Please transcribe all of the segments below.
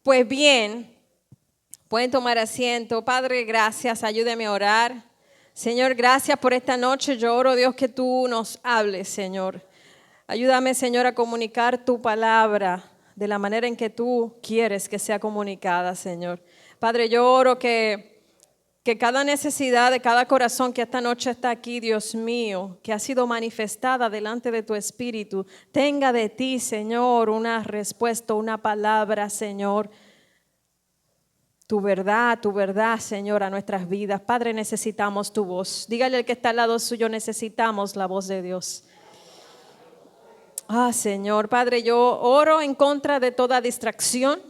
Pues bien, pueden tomar asiento. Padre, gracias, ayúdeme a orar. Señor, gracias por esta noche. Yo oro, Dios, que tú nos hables, Señor. Ayúdame, Señor, a comunicar tu palabra de la manera en que tú quieres que sea comunicada, Señor. Padre, yo oro que cada necesidad de cada corazón que esta noche está aquí, Dios mío, que ha sido manifestada delante de tu Espíritu, tenga de ti, Señor, una respuesta, una palabra, Señor. Tu verdad, Señor, a nuestras vidas. Padre, necesitamos tu voz. Dígale al que está al lado suyo, necesitamos la voz de Dios. Señor, Padre, yo oro en contra de toda distracción,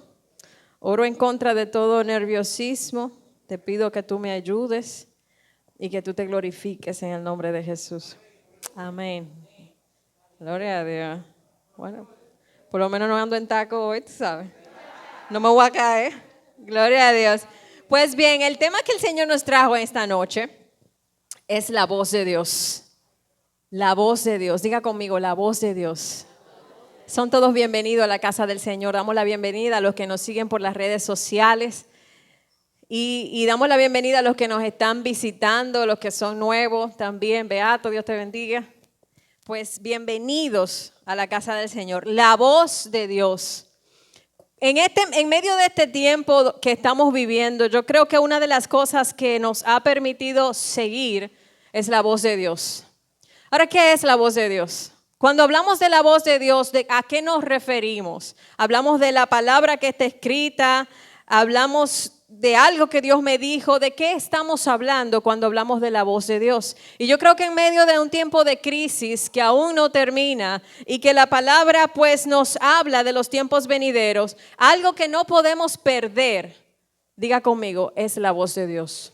oro en contra de todo nerviosismo. Te pido que tú me ayudes y que tú te glorifiques en el nombre de Jesús. Amén. Gloria a Dios. Bueno, por lo menos no ando en taco hoy, tú sabes. No me voy a caer. Gloria a Dios. Pues bien, el tema que el Señor nos trajo esta noche es la voz de Dios. La voz de Dios. Diga conmigo, la voz de Dios. Son todos bienvenidos a la casa del Señor. Damos la bienvenida a los que nos siguen por las redes sociales. Y damos la bienvenida a los que nos están visitando, los que son nuevos también. Beato, Dios te bendiga. Pues bienvenidos a la casa del Señor. La voz de Dios. En medio de este tiempo que estamos viviendo, yo creo que una de las cosas que nos ha permitido seguir es la voz de Dios. Ahora, ¿qué es la voz de Dios? Cuando hablamos de la voz de Dios, ¿a qué nos referimos? Hablamos de la palabra que está escrita, hablamos de algo que Dios me dijo. ¿De qué estamos hablando cuando hablamos de la voz de Dios? Y yo creo que en medio de un tiempo de crisis que aún no termina y que la palabra pues nos habla de los tiempos venideros, algo que no podemos perder, diga conmigo, es la voz de Dios.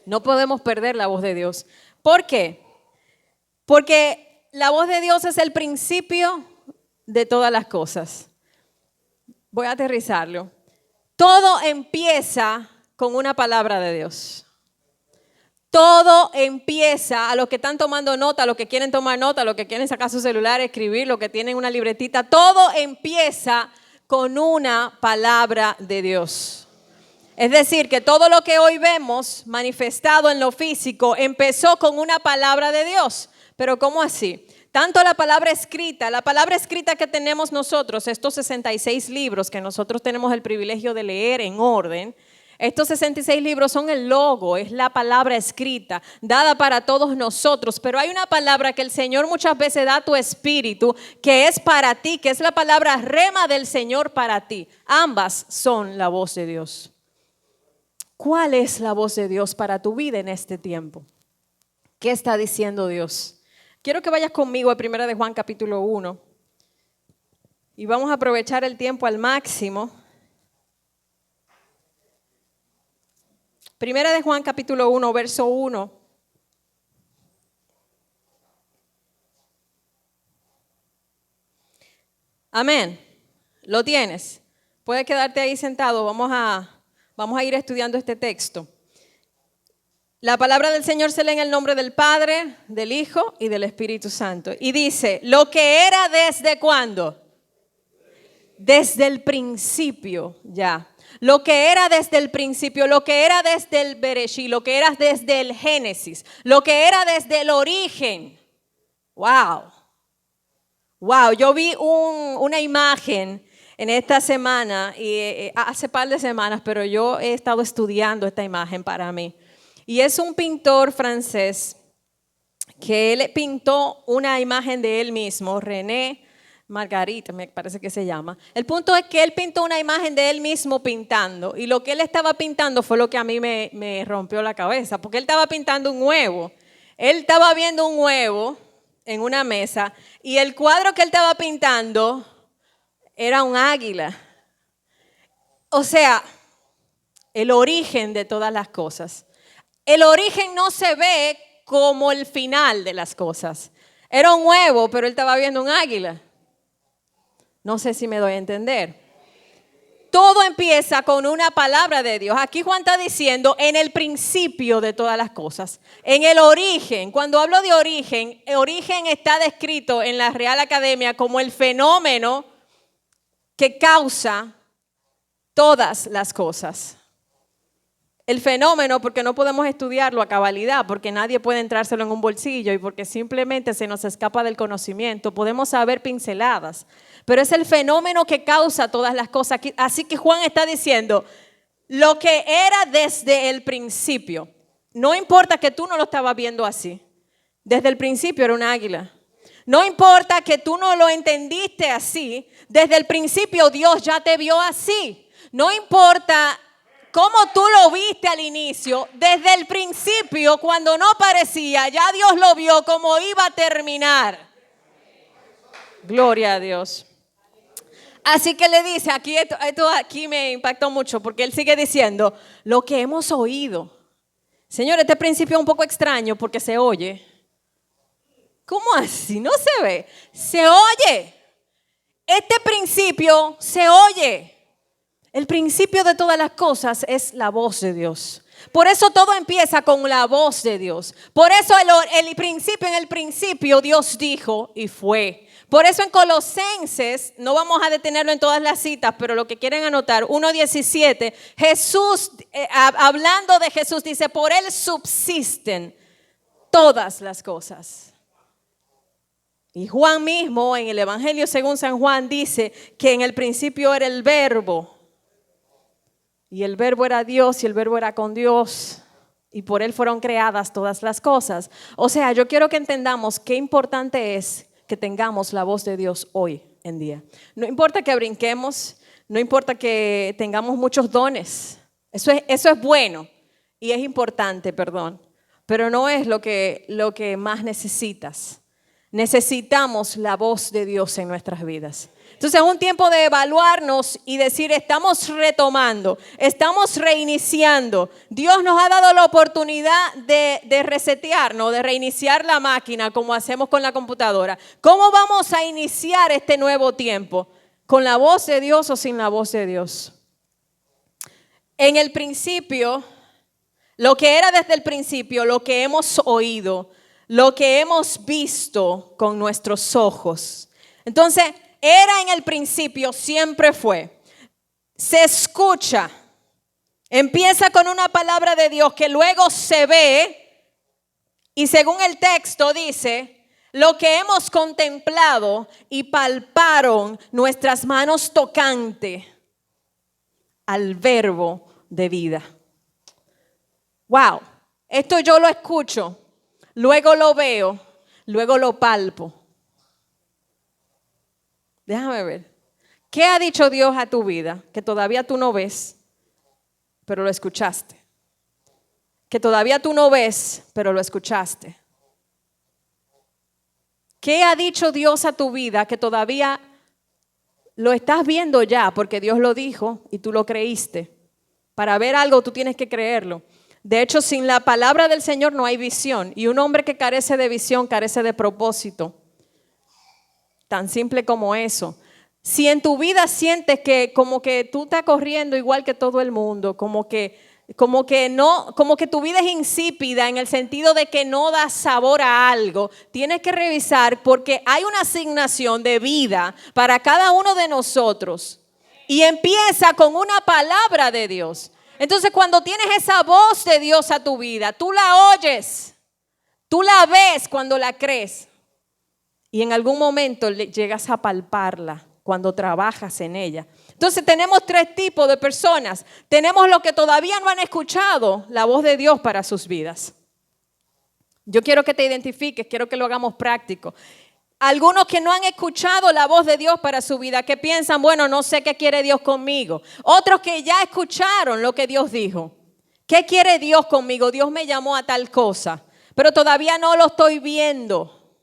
No podemos perder la voz de Dios. ¿Por qué? Porque la voz de Dios es el principio de todas las cosas. Voy a aterrizarlo. Todo empieza con una palabra de Dios. Todo empieza, a los que están tomando nota, a los que quieren tomar nota, a los que quieren sacar su celular, escribir, los que tienen una libretita, todo empieza con una palabra de Dios. Es decir, que todo lo que hoy vemos manifestado en lo físico empezó con una palabra de Dios. Pero ¿cómo así? Tanto la palabra escrita que tenemos nosotros, estos 66 libros que nosotros tenemos el privilegio de leer en orden, estos 66 libros son el logo, es la palabra escrita, dada para todos nosotros. Pero hay una palabra que el Señor muchas veces da a tu espíritu, que es para ti, que es la palabra rema del Señor para ti. Ambas son la voz de Dios. ¿Cuál es la voz de Dios para tu vida en este tiempo? ¿Qué está diciendo Dios? Quiero que vayas conmigo a 1 de Juan capítulo 1 y vamos a aprovechar el tiempo al máximo. 1 de Juan capítulo 1, verso 1. Amén. ¿Lo tienes? Puedes quedarte ahí sentado. Vamos a ir estudiando este texto. La palabra del Señor se lee en el nombre del Padre, del Hijo y del Espíritu Santo. Y dice, lo que era desde ¿cuándo? Desde el principio, ya. Lo que era desde el principio, lo que era desde el Bereshit, lo que era desde el Génesis, lo que era desde el origen. Wow. Wow, yo vi una imagen en esta semana, y hace par de semanas, pero yo he estado estudiando esta imagen para mí. Y es un pintor francés que él pintó una imagen de él mismo, René Margarita, me parece que se llama. El punto es que él pintó una imagen de él mismo pintando. Y lo que él estaba pintando fue lo que a mí me rompió la cabeza, porque él estaba pintando un huevo. Él estaba viendo un huevo en una mesa y el cuadro que él estaba pintando era un águila. O sea, el origen de todas las cosas. El origen no se ve como el final de las cosas. Era un huevo, pero él estaba viendo un águila. No sé si me doy a entender. Todo empieza con una palabra de Dios. Aquí Juan está diciendo en el principio de todas las cosas. En el origen. Cuando hablo de origen, el origen está descrito en la Real Academia como el fenómeno que causa todas las cosas. El fenómeno, porque no podemos estudiarlo a cabalidad, porque nadie puede entrárselo en un bolsillo y porque simplemente se nos escapa del conocimiento. Podemos saber pinceladas, pero es el fenómeno que causa todas las cosas. Así que Juan está diciendo, lo que era desde el principio, no importa que tú no lo estabas viendo así, desde el principio era un águila. No importa que tú no lo entendiste así, desde el principio Dios ya te vio así. No importa cómo tú lo viste al inicio, desde el principio, cuando no parecía, ya Dios lo vio como iba a terminar. Gloria a Dios. Así que le dice, esto aquí me impactó mucho, porque él sigue diciendo, lo que hemos oído. Señor, este principio es un poco extraño porque se oye. ¿Cómo así? No se ve, se oye. Este principio se oye. El principio de todas las cosas es la voz de Dios. Por eso todo empieza con la voz de Dios. Por eso en el principio Dios dijo y fue. Por eso en Colosenses, no vamos a detenerlo en todas las citas, pero lo que quieren anotar, 1:17, Jesús, hablando de Jesús, dice, por él subsisten todas las cosas. Y Juan mismo, en el Evangelio según San Juan, dice que en el principio era el Verbo. Y el Verbo era Dios y el Verbo era con Dios. Y por Él fueron creadas todas las cosas. O sea, yo quiero que entendamos qué importante es que tengamos la voz de Dios hoy en día. No importa que brinquemos, no importa que tengamos muchos dones. Eso es bueno y es importante, perdón. Pero no es lo que más necesitas. Necesitamos la voz de Dios en nuestras vidas. Entonces es un tiempo de evaluarnos y decir, estamos retomando, estamos reiniciando. Dios nos ha dado la oportunidad de resetearnos, de reiniciar la máquina como hacemos con la computadora. ¿Cómo vamos a iniciar este nuevo tiempo? ¿Con la voz de Dios o sin la voz de Dios? En el principio, lo que era desde el principio, lo que hemos oído, lo que hemos visto con nuestros ojos. Entonces, era en el principio, siempre fue. Se escucha. Empieza con una palabra de Dios que luego se ve. Y según el texto dice, lo que hemos contemplado y palparon nuestras manos tocante al verbo de vida. Wow, esto yo lo escucho. Luego lo veo, luego lo palpo. Déjame ver. ¿Qué ha dicho Dios a tu vida que todavía tú no ves, pero lo escuchaste? Que todavía tú no ves, pero lo escuchaste. ¿Qué ha dicho Dios a tu vida que todavía lo estás viendo ya porque Dios lo dijo y tú lo creíste? Para ver algo tú tienes que creerlo. De hecho, sin la palabra del Señor no hay visión. Y un hombre que carece de visión carece de propósito. Tan simple como eso. Si en tu vida sientes que como que tú estás corriendo igual que todo el mundo, como que tu vida es insípida en el sentido de que no da sabor a algo, tienes que revisar porque hay una asignación de vida para cada uno de nosotros. Y empieza con una palabra de Dios. Entonces, cuando tienes esa voz de Dios a tu vida, tú la oyes, tú la ves cuando la crees y en algún momento llegas a palparla cuando trabajas en ella. Entonces, tenemos tres tipos de personas. Tenemos los que todavía no han escuchado la voz de Dios para sus vidas. Yo quiero que te identifiques, quiero que lo hagamos práctico. Algunos que no han escuchado la voz de Dios para su vida, que piensan, bueno, no sé qué quiere Dios conmigo. Otros que ya escucharon lo que Dios dijo. ¿Qué quiere Dios conmigo? Dios me llamó a tal cosa, pero todavía no lo estoy viendo.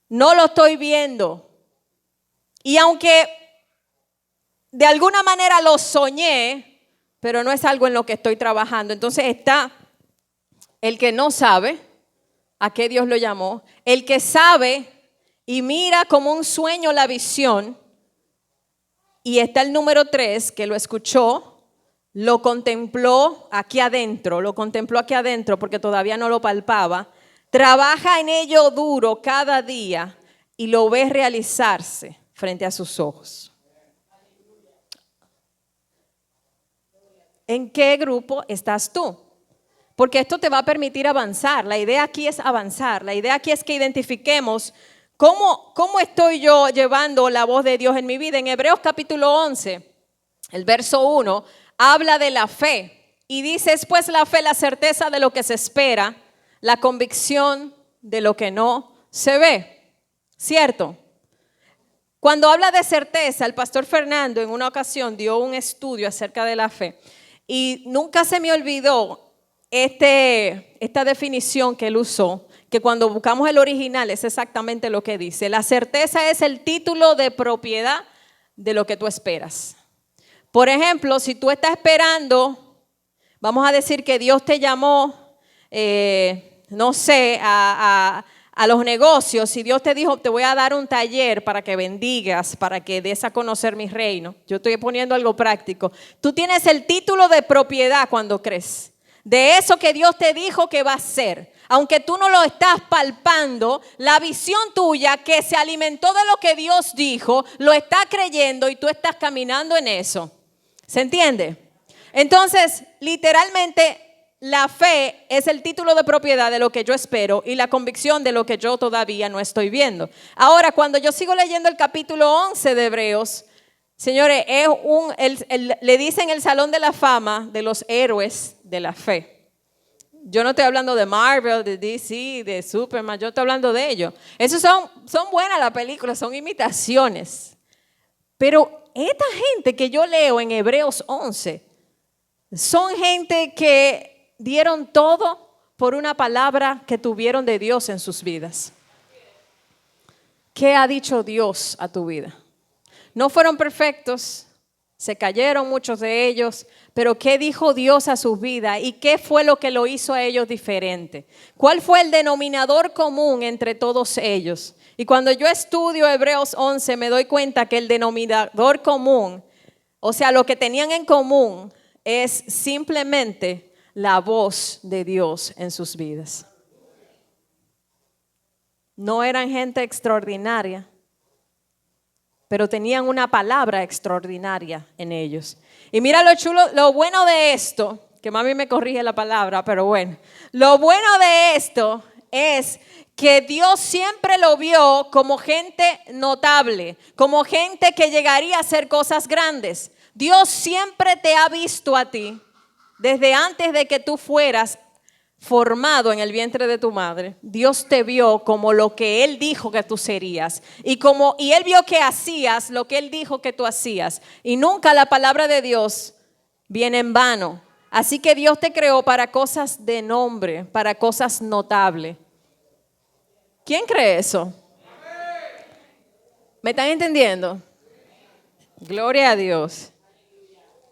No lo estoy viendo. Y aunque de alguna manera lo soñé, pero no es algo en lo que estoy trabajando. Entonces está el que no sabe a qué Dios lo llamó, el que sabe y mira como un sueño la visión, y está el número 3 que lo escuchó, lo contempló aquí adentro porque todavía no lo palpaba, trabaja en ello duro cada día y lo ve realizarse frente a sus ojos. ¿En qué grupo estás tú? Porque esto te va a permitir avanzar. La idea aquí es avanzar. La idea aquí es que identifiquemos cómo estoy yo llevando la voz de Dios en mi vida. En Hebreos capítulo 11, el verso 1, habla de la fe. Y dice, es pues la fe la certeza de lo que se espera, la convicción de lo que no se ve. ¿Cierto? Cuando habla de certeza, el pastor Fernando en una ocasión dio un estudio acerca de la fe. Y nunca se me olvidó esta definición que él usó, que cuando buscamos el original es exactamente lo que dice. La certeza es el título de propiedad de lo que tú esperas. Por ejemplo, si tú estás esperando, vamos a decir que Dios te llamó, no sé, a los negocios, si Dios te dijo, te voy a dar un taller para que bendigas, para que des a conocer mi reino. Yo estoy poniendo algo práctico. Tú tienes el título de propiedad cuando crees. De eso que Dios te dijo que va a ser. Aunque tú no lo estás palpando, la visión tuya que se alimentó de lo que Dios dijo, lo está creyendo y tú estás caminando en eso. ¿Se entiende? Entonces, literalmente, la fe es el título de propiedad de lo que yo espero y la convicción de lo que yo todavía no estoy viendo. Ahora, cuando yo sigo leyendo el capítulo 11 de Hebreos, señores, le dicen el Salón de la Fama de los héroes de la fe. Yo no estoy hablando de Marvel, de DC, de Superman, yo estoy hablando de ellos. Esos son buenas las películas, son imitaciones. Pero esta gente que yo leo en Hebreos 11, son gente que dieron todo por una palabra que tuvieron de Dios en sus vidas. ¿Qué ha dicho Dios a tu vida? No fueron perfectos, se cayeron muchos de ellos, pero ¿qué dijo Dios a sus vidas? ¿Y qué fue lo que lo hizo a ellos diferente? ¿Cuál fue el denominador común entre todos ellos? Y cuando yo estudio Hebreos 11 me doy cuenta que el denominador común, o sea, lo que tenían en común es simplemente la voz de Dios en sus vidas. No eran gente extraordinaria, pero tenían una palabra extraordinaria en ellos. Y mira lo chulo, lo bueno de esto, que mami me corrige la palabra, pero bueno. Lo bueno de esto es que Dios siempre lo vio como gente notable, como gente que llegaría a hacer cosas grandes. Dios siempre te ha visto a ti, desde antes de que tú fueras formado en el vientre de tu madre. Dios te vio como lo que Él dijo que tú serías. Y Él vio que hacías lo que Él dijo que tú hacías. Y nunca la palabra de Dios viene en vano. Así que Dios te creó para cosas de nombre, para cosas notables. ¿Quién cree eso? ¿Me están entendiendo? Gloria a Dios.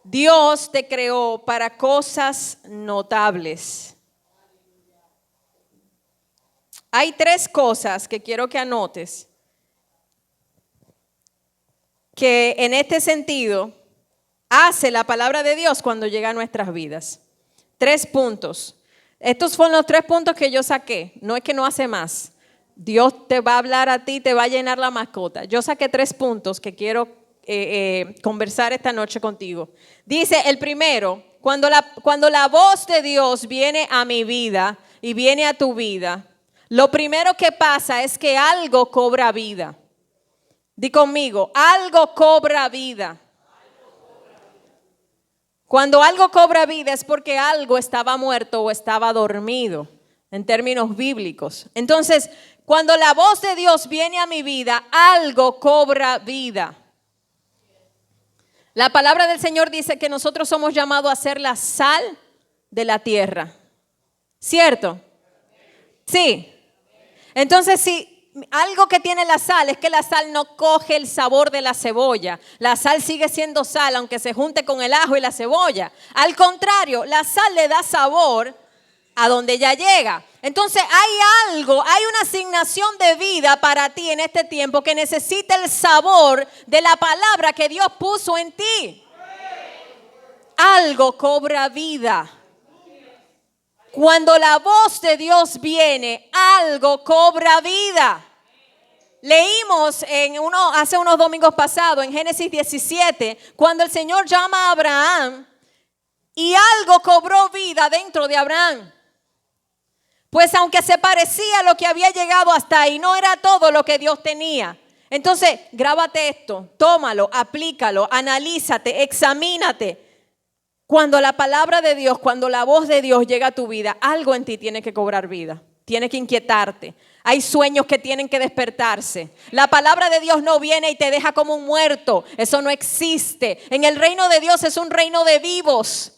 Dios te creó para cosas notables. Hay 3 cosas que quiero que anotes que en este sentido hace la palabra de Dios cuando llega a nuestras vidas. 3 puntos. Estos fueron los 3 puntos que yo saqué. No es que no hace más. Dios te va a hablar a ti, te va a llenar la mascota. Yo saqué 3 puntos que quiero conversar esta noche contigo. Dice el primero, cuando la voz de Dios viene a mi vida y viene a tu vida, lo primero que pasa es que algo cobra vida. Di conmigo, algo cobra vida. Cuando algo cobra vida es porque algo estaba muerto o estaba dormido, en términos bíblicos. Entonces, cuando la voz de Dios viene a mi vida, algo cobra vida. La palabra del Señor dice que nosotros somos llamados a ser la sal de la tierra. ¿Cierto? Sí. Entonces, si algo que tiene la sal es que la sal no coge el sabor de la cebolla. La sal sigue siendo sal aunque se junte con el ajo y la cebolla. Al contrario, la sal le da sabor a donde ya llega. Entonces hay una asignación de vida para ti en este tiempo que necesita el sabor de la palabra que Dios puso en ti. Algo cobra vida. Cuando la voz de Dios viene, algo cobra vida. Leímos hace unos domingos pasados en Génesis 17, cuando el Señor llama a Abraham y algo cobró vida dentro de Abraham. Pues aunque se parecía a lo que había llegado hasta ahí, no era todo lo que Dios tenía. Entonces, grábate esto, tómalo, aplícalo, analízate, examínate. Cuando la palabra de Dios, cuando la voz de Dios llega a tu vida, algo en ti tiene que cobrar vida, tiene que inquietarte. Hay sueños que tienen que despertarse. La palabra de Dios no viene y te deja como un muerto. Eso no existe. En el reino de Dios es un reino de vivos.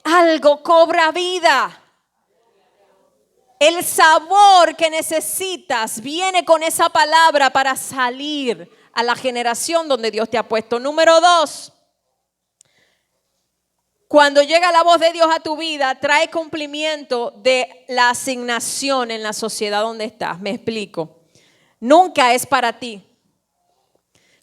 Algo cobra vida. El sabor que necesitas viene con esa palabra para salir a la generación donde Dios te ha puesto. Número 2. Cuando llega la voz de Dios a tu vida, trae cumplimiento de la asignación en la sociedad donde estás. Me explico. Nunca es para ti.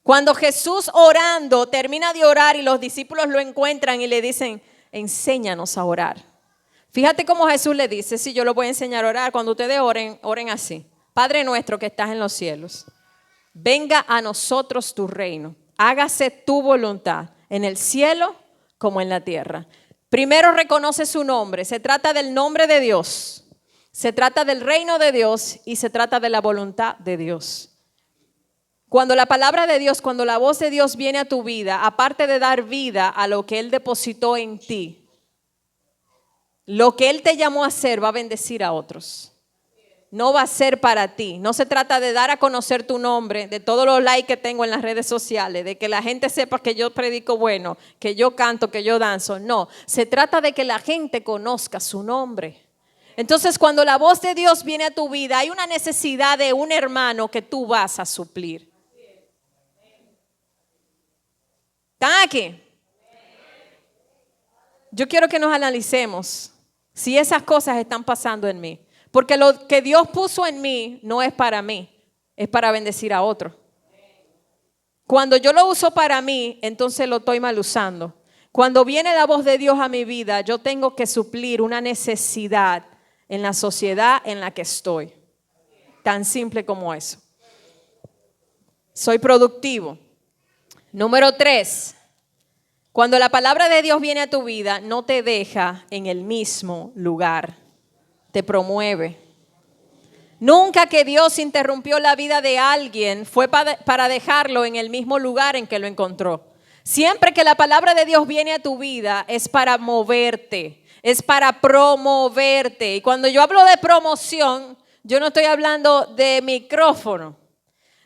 Cuando Jesús orando, termina de orar y los discípulos lo encuentran y le dicen, enséñanos a orar. Fíjate cómo Jesús le dice, si yo lo voy a enseñar a orar, cuando ustedes oren, oren así. Padre nuestro que estás en los cielos, venga a nosotros tu reino, hágase tu voluntad en el cielo como en la tierra. Primero reconoce su nombre, se trata del nombre de Dios, se trata del reino de Dios y se trata de la voluntad de Dios. Cuando la palabra de Dios, cuando la voz de Dios viene a tu vida, aparte de dar vida a lo que Él depositó en ti, lo que Él te llamó a hacer va a bendecir a otros. No va a ser para ti. No se trata de dar a conocer tu nombre, de todos los likes que tengo en las redes sociales, de que la gente sepa que yo predico bueno, que yo canto, que yo danzo. No, se trata de que la gente conozca su nombre. Entonces, cuando la voz de Dios viene a tu vida, hay una necesidad de un hermano que tú vas a suplir. ¿Están aquí? Yo quiero que nos analicemos si esas cosas están pasando en mí. Porque lo que Dios puso en mí no es para mí, es para bendecir a otro. Cuando yo lo uso para mí, entonces lo estoy mal usando. Cuando viene la voz de Dios a mi vida, yo tengo que suplir una necesidad en la sociedad en la que estoy. Tan simple como eso. Soy productivo. Número 3. Cuando la palabra de Dios viene a tu vida, no te deja en el mismo lugar. Te promueve. Nunca que Dios interrumpió la vida de alguien fue para dejarlo en el mismo lugar en que lo encontró. Siempre que la palabra de Dios viene a tu vida es para moverte, es para promoverte. Y cuando yo hablo de promoción, yo no estoy hablando de micrófono.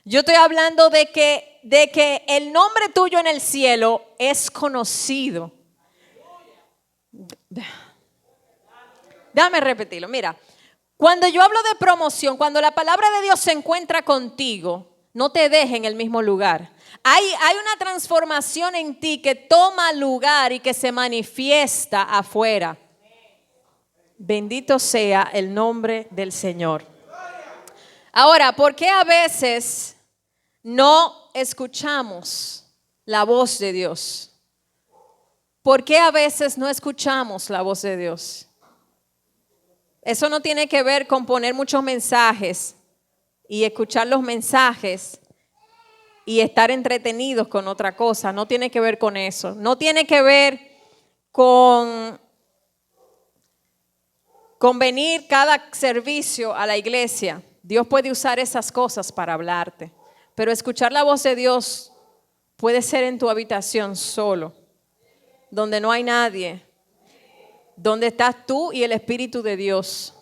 Yo estoy hablando de que el nombre tuyo en el cielo es conocido. Déjame repetirlo. Mira, cuando yo hablo de promoción, cuando la palabra de Dios se encuentra contigo, no te deje en el mismo lugar. Hay una transformación en ti que toma lugar y que se manifiesta afuera. Bendito sea el nombre del Señor. Ahora, ¿por qué a veces no escuchamos la voz de Dios? ¿Por qué a veces no escuchamos la voz de Dios? Eso no tiene que ver con poner muchos mensajes y escuchar los mensajes y estar entretenidos con otra cosa. No tiene que ver con eso. No tiene que ver con venir cada servicio a la iglesia. Dios puede usar esas cosas para hablarte. Pero escuchar la voz de Dios puede ser en tu habitación solo, donde no hay nadie, donde estás tú y el Espíritu de Dios.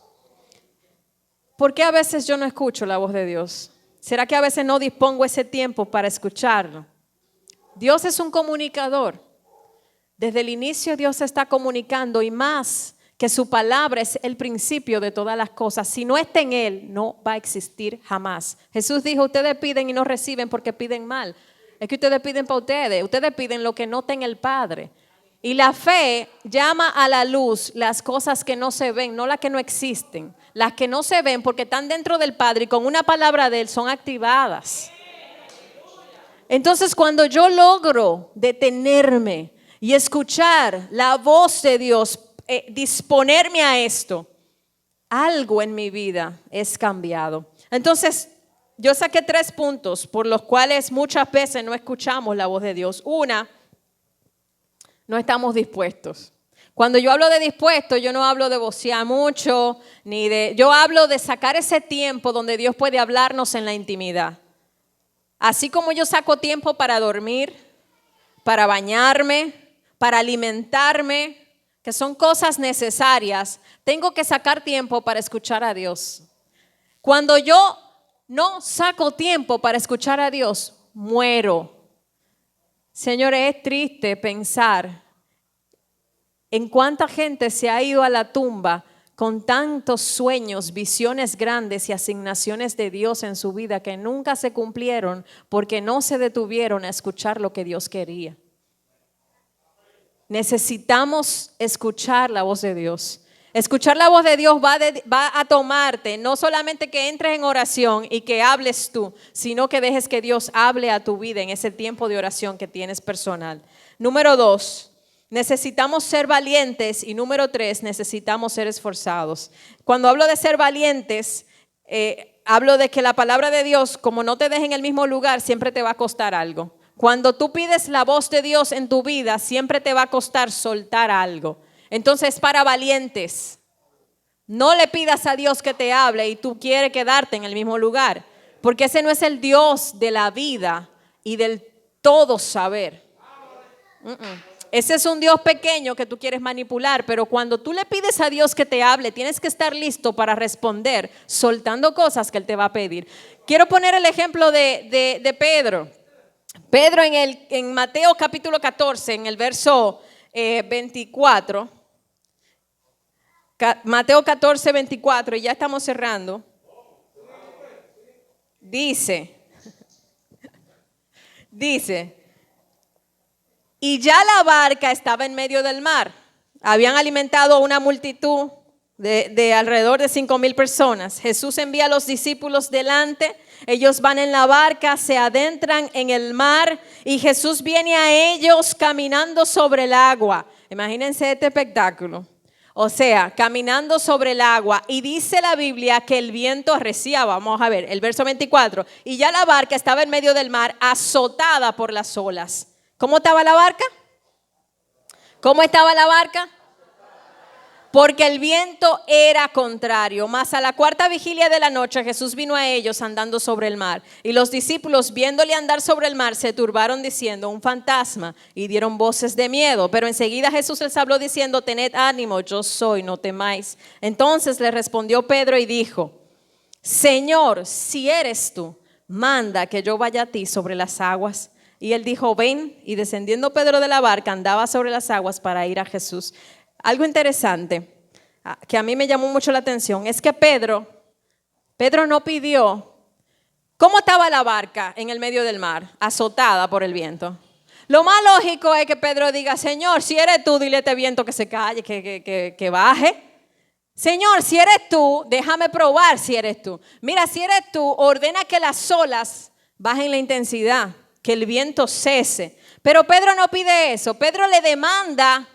¿Por qué a veces yo no escucho la voz de Dios? ¿Será que a veces no dispongo ese tiempo para escucharlo? Dios es un comunicador. Desde el inicio Dios está comunicando y más que su palabra es el principio de todas las cosas. Si no está en Él, no va a existir jamás. Jesús dijo, ustedes piden y no reciben porque piden mal. Es que ustedes piden para ustedes. Ustedes piden lo que no está en el Padre. Y la fe llama a la luz las cosas que no se ven, no las que no existen. Las que no se ven porque están dentro del Padre y con una palabra de Él son activadas. Entonces, cuando yo logro detenerme y escuchar la voz de Dios, disponerme a esto, algo en mi vida es cambiado. Entonces, yo saqué 3 puntos por los cuales muchas veces no escuchamos la voz de Dios. Una, no estamos dispuestos. Cuando yo hablo de dispuesto, yo no hablo de vocear mucho, yo hablo de sacar ese tiempo donde Dios puede hablarnos en la intimidad. Así como yo saco tiempo para dormir, para bañarme, para alimentarme, que son cosas necesarias, tengo que sacar tiempo para escuchar a Dios. Cuando yo no saco tiempo para escuchar a Dios, muero. Señores, es triste pensar en cuánta gente se ha ido a la tumba con tantos sueños, visiones grandes y asignaciones de Dios en su vida que nunca se cumplieron porque no se detuvieron a escuchar lo que Dios quería. Necesitamos escuchar la voz de Dios. Escuchar la voz de Dios va a tomarte, no solamente que entres en oración y que hables tú, sino que dejes que Dios hable a tu vida en ese tiempo de oración que tienes personal. Número 2, necesitamos ser valientes y número 3, necesitamos ser esforzados. Cuando hablo de ser valientes, hablo de que la palabra de Dios, como no te deja en el mismo lugar, siempre te va a costar algo. Cuando tú pides la voz de Dios en tu vida, siempre te va a costar soltar algo. Entonces, para valientes, no le pidas a Dios que te hable y tú quieres quedarte en el mismo lugar, porque ese no es el Dios de la vida y del todo saber. Ese es un Dios pequeño que tú quieres manipular, pero cuando tú le pides a Dios que te hable, tienes que estar listo para responder, soltando cosas que Él te va a pedir. Quiero poner el ejemplo de Pedro. Pedro en Mateo capítulo 14, en el verso 24, Mateo 14, 24, y ya estamos cerrando, dice, y ya la barca estaba en medio del mar, habían alimentado a una multitud de alrededor de 5,000 personas. Jesús envía a los discípulos delante, ellos van en la barca, se adentran en el mar y Jesús viene a ellos caminando sobre el agua. Imagínense este espectáculo. O sea, caminando sobre el agua, y dice la Biblia que el viento arreciaba. Vamos a ver, el verso 24. Y ya la barca estaba en medio del mar, azotada por las olas. ¿Cómo estaba la barca? ¿Cómo estaba la barca? Porque el viento era contrario. Mas a la cuarta vigilia de la noche Jesús vino a ellos andando sobre el mar. Y los discípulos, viéndole andar sobre el mar, se turbaron diciendo: un fantasma, y dieron voces de miedo. Pero enseguida Jesús les habló diciendo: tened ánimo, yo soy, no temáis. Entonces le respondió Pedro y dijo: Señor, si eres tú, manda que yo vaya a ti sobre las aguas. Y él dijo: ven. Y descendiendo Pedro de la barca, andaba sobre las aguas para ir a Jesús. Algo interesante que a mí me llamó mucho la atención es que Pedro no pidió. ¿Cómo estaba la barca en el medio del mar, azotada por el viento? Lo más lógico es que Pedro diga: Señor, si eres tú, dile a este viento que se calle, que baje. Señor, si eres tú, déjame probar si eres tú. Mira, si eres tú, ordena que las olas bajen la intensidad, que el viento cese. Pero Pedro no pide eso. Pedro le demanda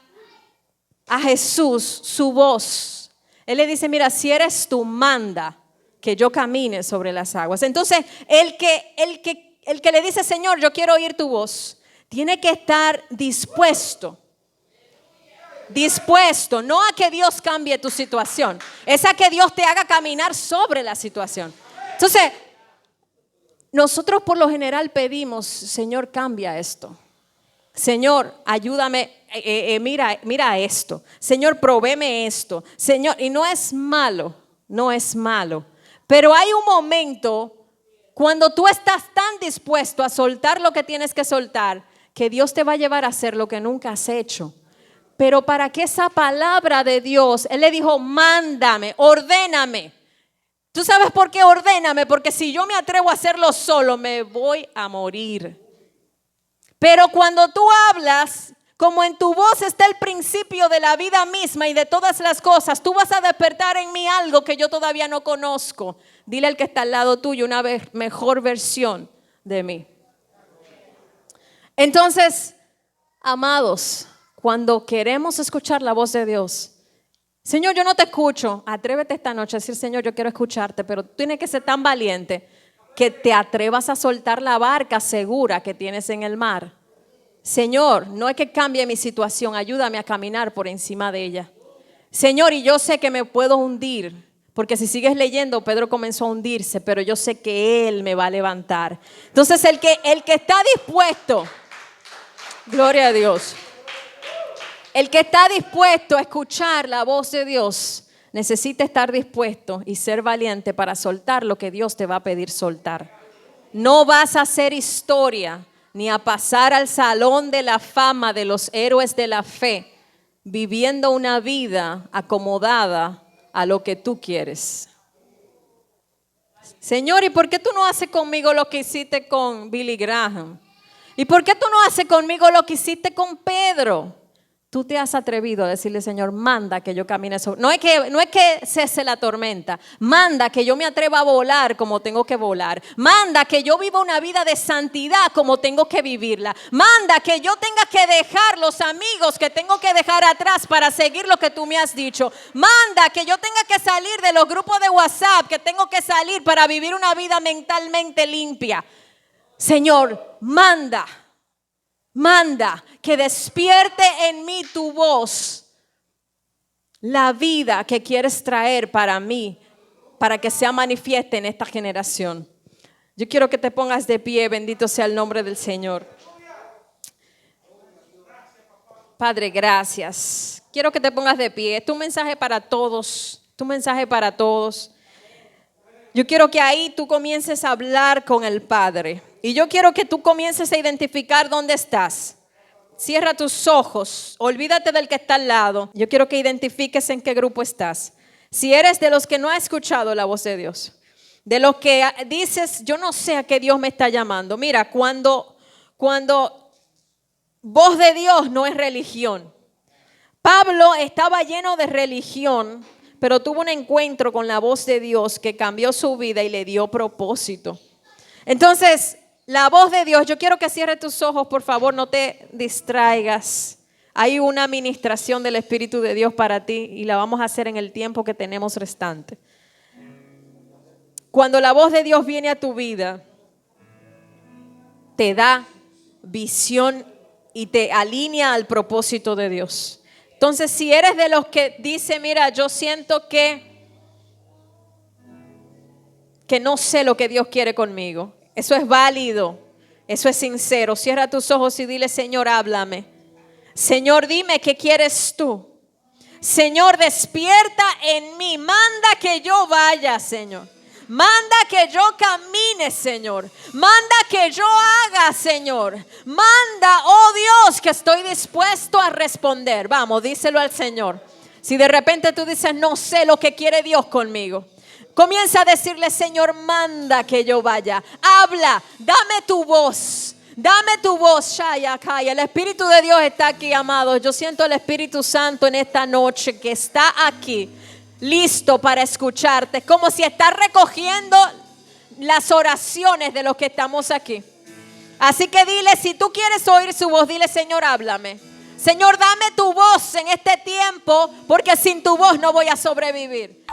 a Jesús su voz. Él le dice: mira, si eres tú, manda que yo camine sobre las aguas. Entonces, el que le dice: Señor, yo quiero oír tu voz, tiene que estar dispuesto, no a que Dios cambie tu situación, es a que Dios te haga caminar sobre la situación. Entonces, nosotros por lo general pedimos: Señor, cambia esto. Señor, ayúdame, mira esto. Señor, provéeme esto. Señor, y no es malo. Pero hay un momento cuando tú estás tan dispuesto a soltar lo que tienes que soltar, que Dios te va a llevar a hacer lo que nunca has hecho. Pero para que esa palabra de Dios, Él le dijo: mándame, ordéname. ¿Tú sabes por qué ordéname? Porque si yo me atrevo a hacerlo solo, me voy a morir. Pero cuando tú hablas, como en tu voz está el principio de la vida misma y de todas las cosas, tú vas a despertar en mí algo que yo todavía no conozco. Dile al que está al lado tuyo una mejor versión de mí. Entonces, amados, cuando queremos escuchar la voz de Dios, Señor, yo no te escucho. Atrévete esta noche a decir: Señor, yo quiero escucharte, pero tú tienes que ser tan valiente que te atrevas a soltar la barca segura que tienes en el mar. Señor, no es que cambie mi situación, ayúdame a caminar por encima de ella. Señor, y yo sé que me puedo hundir, porque si sigues leyendo, Pedro comenzó a hundirse, pero yo sé que Él me va a levantar. Entonces el que está dispuesto, gloria a Dios, el que está dispuesto a escuchar la voz de Dios, necesita estar dispuesto y ser valiente para soltar lo que Dios te va a pedir soltar. No vas a hacer historia ni a pasar al salón de la fama de los héroes de la fe, viviendo una vida acomodada a lo que tú quieres. Señor, ¿y por qué tú no haces conmigo lo que hiciste con Billy Graham? ¿Y por qué tú no haces conmigo lo que hiciste con Pedro? Tú te has atrevido a decirle, Señor, manda que yo camine sobre. No es que cese la tormenta. Manda que yo me atreva a volar como tengo que volar. Manda que yo viva una vida de santidad como tengo que vivirla. Manda que yo tenga que dejar los amigos que tengo que dejar atrás para seguir lo que tú me has dicho. Manda que yo tenga que salir de los grupos de WhatsApp que tengo que salir para vivir una vida mentalmente limpia. Señor, manda que despierte en mí tu voz, la vida que quieres traer para mí, para que sea manifiesta en esta generación. Yo quiero que te pongas de pie, bendito sea el nombre del Señor. Padre, gracias. Quiero que te pongas de pie. Es un mensaje para todos, Yo quiero que ahí tú comiences a hablar con el Padre. Y yo quiero que tú comiences a identificar dónde estás. Cierra tus ojos, olvídate del que está al lado. Yo quiero que identifiques en qué grupo estás. Si eres de los que no ha escuchado la voz de Dios, de los que dices, yo no sé a qué Dios me está llamando. Mira, cuando voz de Dios no es religión. Pablo estaba lleno de religión, pero tuvo un encuentro con la voz de Dios que cambió su vida y le dio propósito. Entonces, la voz de Dios, yo quiero que cierres tus ojos, por favor, no te distraigas. Hay una administración del Espíritu de Dios para ti y la vamos a hacer en el tiempo que tenemos restante. Cuando la voz de Dios viene a tu vida, te da visión y te alinea al propósito de Dios. Entonces, si eres de los que dice, mira, yo siento que no sé lo que Dios quiere conmigo. Eso es válido, eso es sincero. Cierra tus ojos y dile, Señor, háblame. Señor, dime qué quieres tú. Señor, despierta en mí. Manda que yo vaya, Señor. Manda que yo camine, Señor. Manda que yo haga, Señor. Manda, oh Dios, que estoy dispuesto a responder. Vamos, díselo al Señor. Si de repente tú dices, no sé lo que quiere Dios conmigo, comienza a decirle, Señor, manda que yo vaya. Habla, dame tu voz. Dame tu voz, Shaya, Kaya. El Espíritu de Dios está aquí, amados. Yo siento el Espíritu Santo en esta noche que está aquí, listo para escucharte. Como si está recogiendo las oraciones de los que estamos aquí. Así que dile, si tú quieres oír su voz, dile, Señor, háblame. Señor, dame tu voz en este tiempo, porque sin tu voz no voy a sobrevivir.